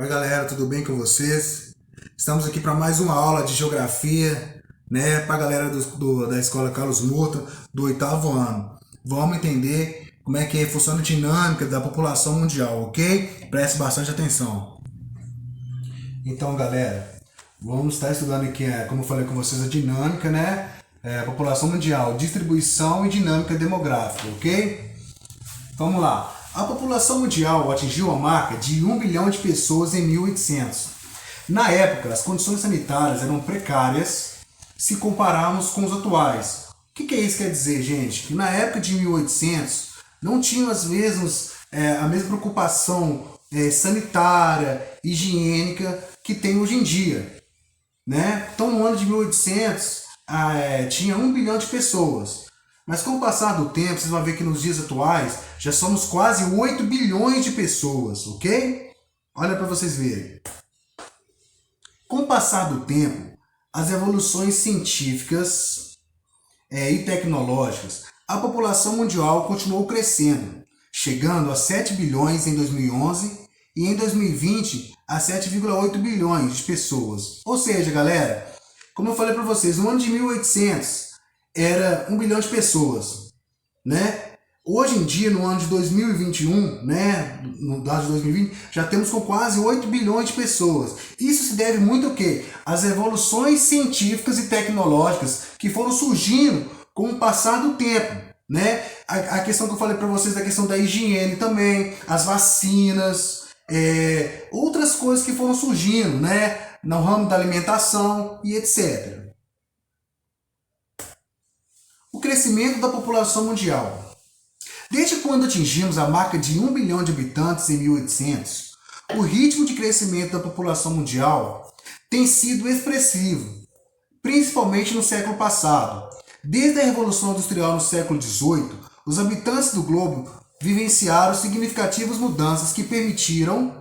Oi galera, tudo bem com vocês? Estamos aqui para mais uma aula de geografia, né, para a galera da Escola Carlos Murta, do oitavo ano. Vamos entender como é que funciona a dinâmica da população mundial, ok? Preste bastante atenção. Então galera, vamos estar estudando aqui, como eu falei com vocês, a dinâmica, né? A população mundial, distribuição e dinâmica demográfica, ok? Vamos lá. A população mundial atingiu a marca de 1 bilhão de pessoas em 1800. Na época, as condições sanitárias eram precárias se compararmos com os atuais. O que isso quer dizer, gente? Que na época de 1800 não tinham a mesma preocupação sanitária, higiênica que tem hoje em dia, né? Então, no ano de 1800, tinha 1 bilhão de pessoas. Mas com o passar do tempo, vocês vão ver que nos dias atuais já somos quase 8 bilhões de pessoas, ok? Olha para vocês verem. Com o passar do tempo, as evoluções científicas e tecnológicas, a população mundial continuou crescendo, chegando a 7 bilhões em 2011 e em 2020 a 7,8 bilhões de pessoas. Ou seja, galera, como eu falei para vocês, no ano de 1800 era 1 bilhão de pessoas, né? Hoje em dia, no ano de 2021, né, no dado de 2020, já temos com quase 8 bilhões de pessoas. Isso se deve muito ao quê? Às evoluções científicas e tecnológicas que foram surgindo com o passar do tempo, né? A questão que eu falei para vocês, da questão da higiene também, as vacinas, outras coisas que foram surgindo, né, no ramo da alimentação e etc. O crescimento da população mundial. Desde quando atingimos a marca de 1 bilhão de habitantes em 1800, o ritmo de crescimento da população mundial tem sido expressivo, principalmente no século passado. Desde a Revolução Industrial no século XVIII, os habitantes do globo vivenciaram significativas mudanças que permitiram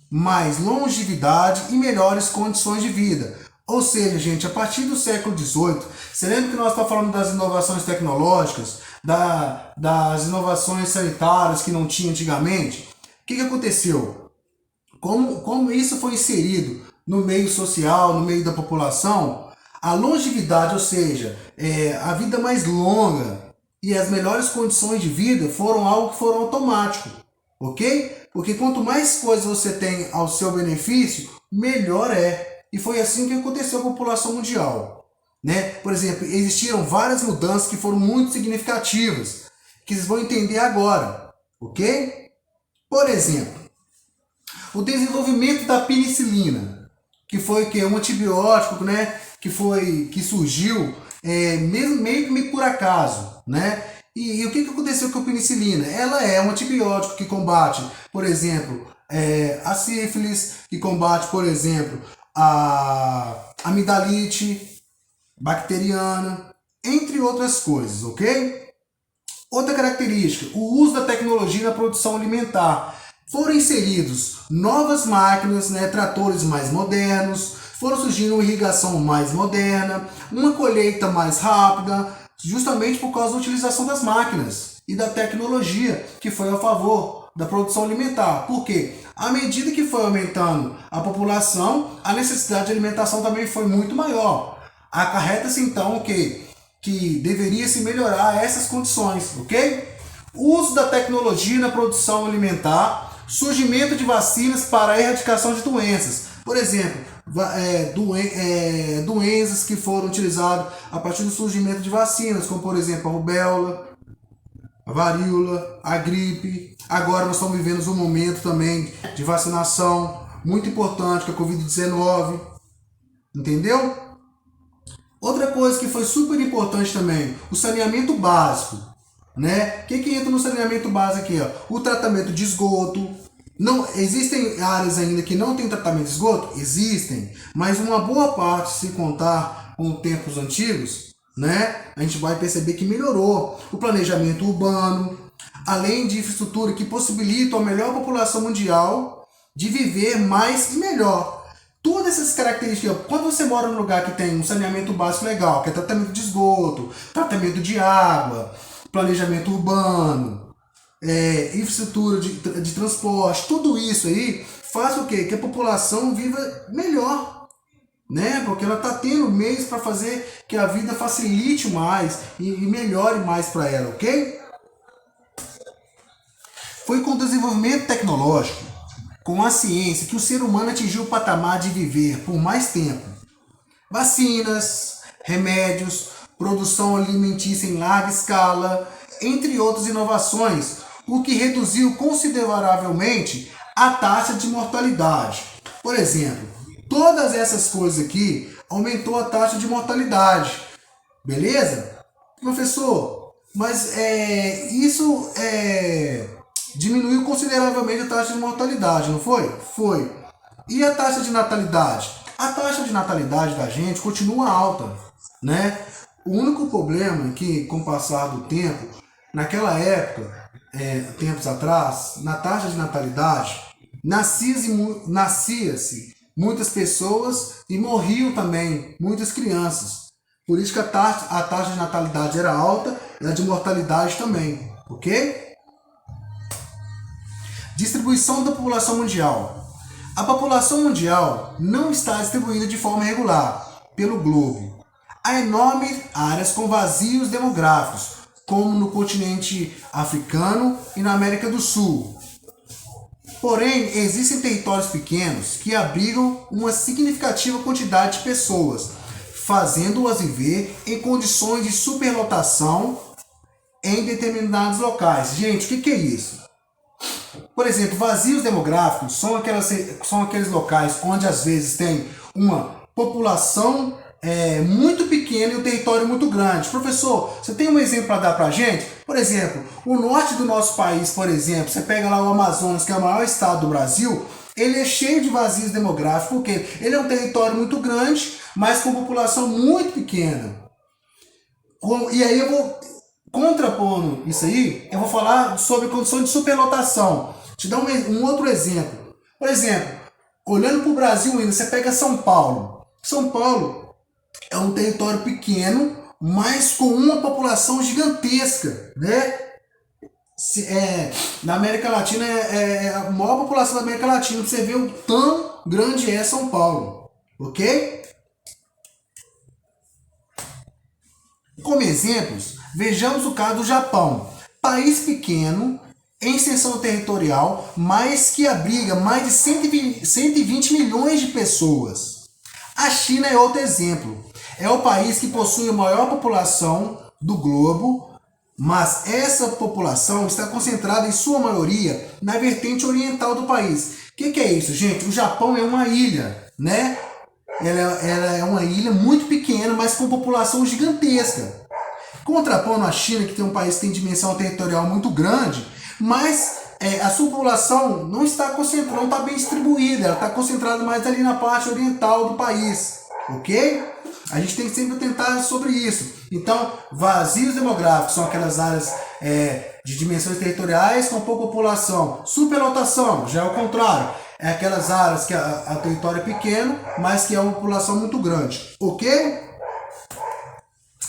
mais longevidade e melhores condições de vida. Ou seja, gente, a partir do século XVIII, você lembra que nós estamos falando das inovações tecnológicas, das inovações sanitárias que não tinha antigamente? O que aconteceu? Como isso foi inserido no meio social, no meio da população, a longevidade, ou seja, a vida mais longa e as melhores condições de vida foram algo que foram automático, ok? Porque quanto mais coisas você tem ao seu benefício, melhor é. E foi assim que aconteceu com a população mundial, né? Por exemplo, existiram várias mudanças que foram muito significativas, que vocês vão entender agora, ok? Por exemplo, o desenvolvimento da penicilina, que foi um antibiótico, né? Que surgiu meio que por acaso, né? E o que aconteceu com a penicilina? Ela é um antibiótico que combate, por exemplo, a sífilis, que combate, por exemplo, a amidalite bacteriana, entre outras coisas, ok? Outra característica, o uso da tecnologia na produção alimentar. Foram inseridos novas máquinas, né, tratores mais modernos, foram surgindo uma irrigação mais moderna, uma colheita mais rápida, justamente por causa da utilização das máquinas e da tecnologia que foi a favor da produção alimentar. Por quê? À medida que foi aumentando a população, a necessidade de alimentação também foi muito maior. Acarreta-se então que deveria se melhorar essas condições, ok? O uso da tecnologia na produção alimentar, surgimento de vacinas para a erradicação de doenças. Por exemplo, doenças que foram utilizadas a partir do surgimento de vacinas, como por exemplo a rubéola, a varíola, a gripe. Agora nós estamos vivendo um momento também de vacinação muito importante, que é a Covid-19. Entendeu? Outra coisa que foi super importante também, o saneamento básico, né? O que entra no saneamento básico aqui? Ó? O tratamento de esgoto. Não, existem áreas ainda que não tem tratamento de esgoto? Existem, mas uma boa parte, se contar com tempos antigos, né, a gente vai perceber que melhorou. O planejamento urbano, além de infraestrutura que possibilitam a melhor população mundial de viver mais e melhor. Todas essas características, quando você mora num lugar que tem um saneamento básico legal, que é tratamento de esgoto, tratamento de água, planejamento urbano, infraestrutura de transporte, tudo isso aí faz o quê? Que a população viva melhor, né? Porque ela está tendo meios para fazer que a vida facilite mais e melhore mais para ela, ok? Foi com o desenvolvimento tecnológico, com a ciência, que o ser humano atingiu o patamar de viver por mais tempo. Vacinas, remédios, produção alimentícia em larga escala, entre outras inovações, o que reduziu consideravelmente a taxa de mortalidade. Por exemplo, todas essas coisas aqui aumentou a taxa de mortalidade. Beleza? Professor, mas isso diminuiu consideravelmente a taxa de mortalidade, não foi? Foi. E a taxa de natalidade? A taxa de natalidade da gente continua alta, né? O único problema é que, com o passar do tempo, naquela época, tempos atrás, na taxa de natalidade, nascia-se muitas pessoas e morriam também muitas crianças. Por isso que a taxa de natalidade era alta e a de mortalidade também, ok? Distribuição da população mundial. A população mundial não está distribuída de forma regular pelo globo. Há enormes áreas com vazios demográficos, como no continente africano e na América do Sul. Porém, existem territórios pequenos que abrigam uma significativa quantidade de pessoas, fazendo-as viver em condições de superlotação em determinados locais. Gente, o que é isso? Por exemplo, vazios demográficos são aqueles locais onde às vezes tem uma população muito pequena e um território muito grande. Professor, você tem um exemplo para dar para a gente? Por exemplo, o norte do nosso país, por exemplo, você pega lá o Amazonas, que é o maior estado do Brasil, ele é cheio de vazios demográficos, porque ele é um território muito grande, mas com população muito pequena. E aí eu vou, contrapondo isso aí, eu vou falar sobre condição de superlotação. Te dar um outro exemplo. Por exemplo, olhando para o Brasil ainda, você pega São Paulo. São Paulo é um território pequeno, mas com uma população gigantesca, né? Na América Latina é a maior população da América Latina. Pra você ver o tão grande é São Paulo, ok? Como exemplos, vejamos o caso do Japão. País pequeno, em extensão territorial, mas que abriga mais de 120 milhões de pessoas. A China é outro exemplo. É o país que possui a maior população do globo, mas essa população está concentrada em sua maioria na vertente oriental do país. O que é isso, gente? O Japão é uma ilha, né? Ela é uma ilha muito pequena, mas com população gigantesca. Contrapondo a China, que tem um país que tem dimensão territorial muito grande, mas a sua população não está concentrada, não está bem distribuída, ela está concentrada mais ali na parte oriental do país, ok? A gente tem que sempre tentar sobre isso. Então, vazios demográficos são aquelas áreas de dimensões territoriais com pouca população. Superlotação, já é o contrário. É aquelas áreas que a território é pequeno, mas que é uma população muito grande, ok?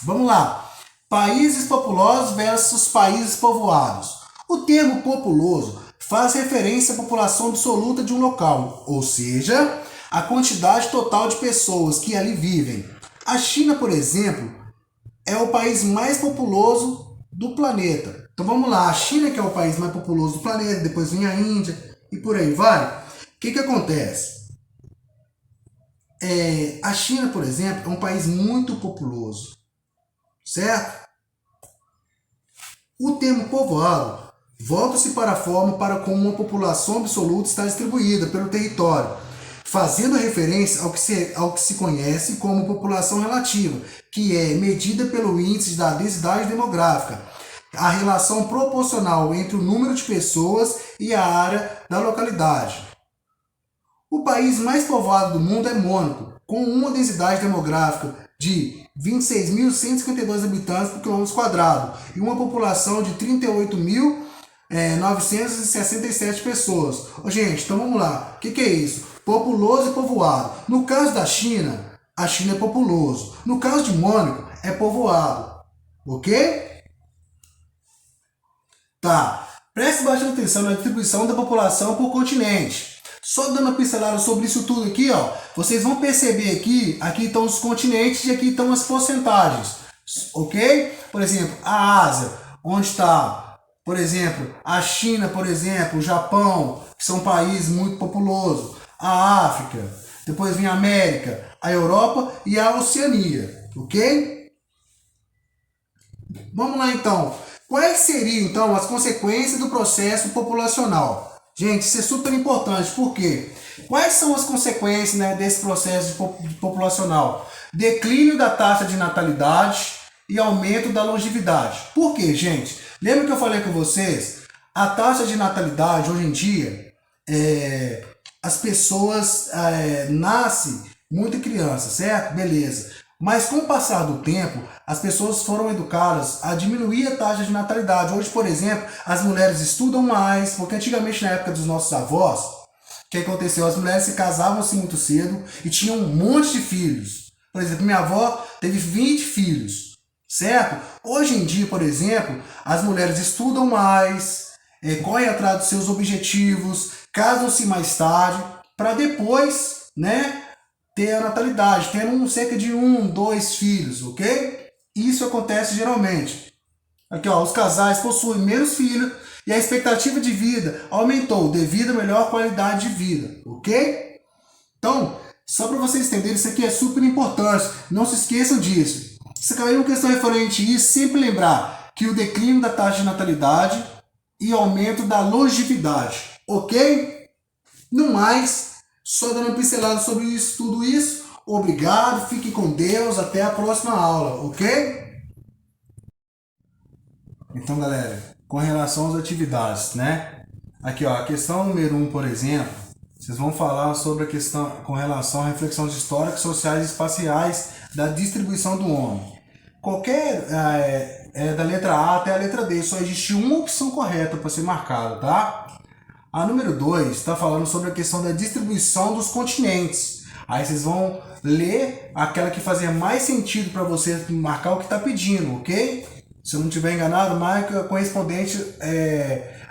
Vamos lá. Países populosos versus países povoados. O termo populoso faz referência à população absoluta de um local, ou seja, a quantidade total de pessoas que ali vivem. A China, por exemplo, é o país mais populoso do planeta. Então vamos lá, a China que é o país mais populoso do planeta, depois vem a Índia e por aí vai. O que acontece? A China, por exemplo, é um país muito populoso, certo? O termo povoado volta-se para a forma para como uma população absoluta está distribuída pelo território, fazendo referência ao que se conhece como população relativa, que é medida pelo índice da densidade demográfica, a relação proporcional entre o número de pessoas e a área da localidade. O país mais povoado do mundo é Mônaco, com uma densidade demográfica de 26.152 habitantes por quilômetro quadrado e uma população de 38.967 pessoas. Gente, então vamos lá. O que é isso? Populoso e povoado. No caso da China, a China é populoso. No caso de Mônaco, é povoado. Ok? Tá. Preste bastante atenção na distribuição da população por continente. Só dando uma pincelada sobre isso tudo aqui, ó, vocês vão perceber aqui estão os continentes e aqui estão as porcentagens, ok? Por exemplo, a Ásia, onde está, por exemplo, a China, por exemplo, o Japão, que são países muito populosos, a África, depois vem a América, a Europa e a Oceania, ok? Vamos lá então. Quais seriam então as consequências do processo populacional? Gente, isso é super importante, por quê? Quais são as consequências, né, desse processo populacional? Declínio da taxa de natalidade e aumento da longevidade. Por quê, gente? Lembra que eu falei com vocês? A taxa de natalidade hoje em dia, as pessoas nascem muita criança, certo? Beleza. Mas com o passar do tempo, as pessoas foram educadas a diminuir a taxa de natalidade. Hoje, por exemplo, as mulheres estudam mais, porque antigamente, na época dos nossos avós, o que aconteceu? As mulheres se casavam-se muito cedo e tinham um monte de filhos. Por exemplo, minha avó teve 20 filhos, certo? Hoje em dia, por exemplo, as mulheres estudam mais, correm atrás dos seus objetivos, casam-se mais tarde, para depois, né, ter a natalidade, tendo cerca de 2 filhos, ok? Isso acontece geralmente. Aqui, ó, os casais possuem menos filhos e a expectativa de vida aumentou devido à melhor qualidade de vida, ok? Então, só para vocês entenderem, isso aqui é super importante, não se esqueçam disso. Se cair uma questão referente a isso, sempre lembrar que o declínio da taxa de natalidade e aumento da longevidade, ok? No mais, só dando uma pincelada sobre isso, tudo isso. Obrigado, fique com Deus, até a próxima aula, ok? Então, galera, com relação às atividades, né? Aqui, ó, a questão número 1, por exemplo, vocês vão falar sobre a questão com relação à reflexões históricas, sociais e espaciais da distribuição do homem. Qualquer, da letra A até a letra D, só existe uma opção correta para ser marcada, tá? A número 2 está falando sobre a questão da distribuição dos continentes. Aí vocês vão ler aquela que fazia mais sentido para você marcar o que está pedindo, ok? Se eu não estiver enganado, marca correspondente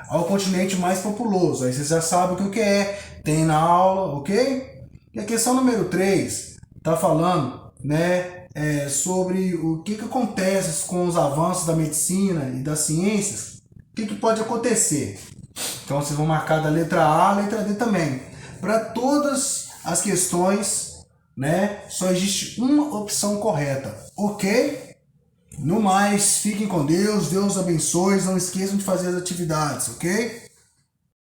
ao continente mais populoso. Aí vocês já sabem o que é, tem na aula, ok? E a questão número 3 está falando, né, sobre o que acontece com os avanços da medicina e das ciências, o que pode acontecer. Então vocês vão marcar da letra A a letra D também. Para todas as questões, né, só existe uma opção correta, ok? No mais, fiquem com Deus, Deus abençoe, não esqueçam de fazer as atividades, ok?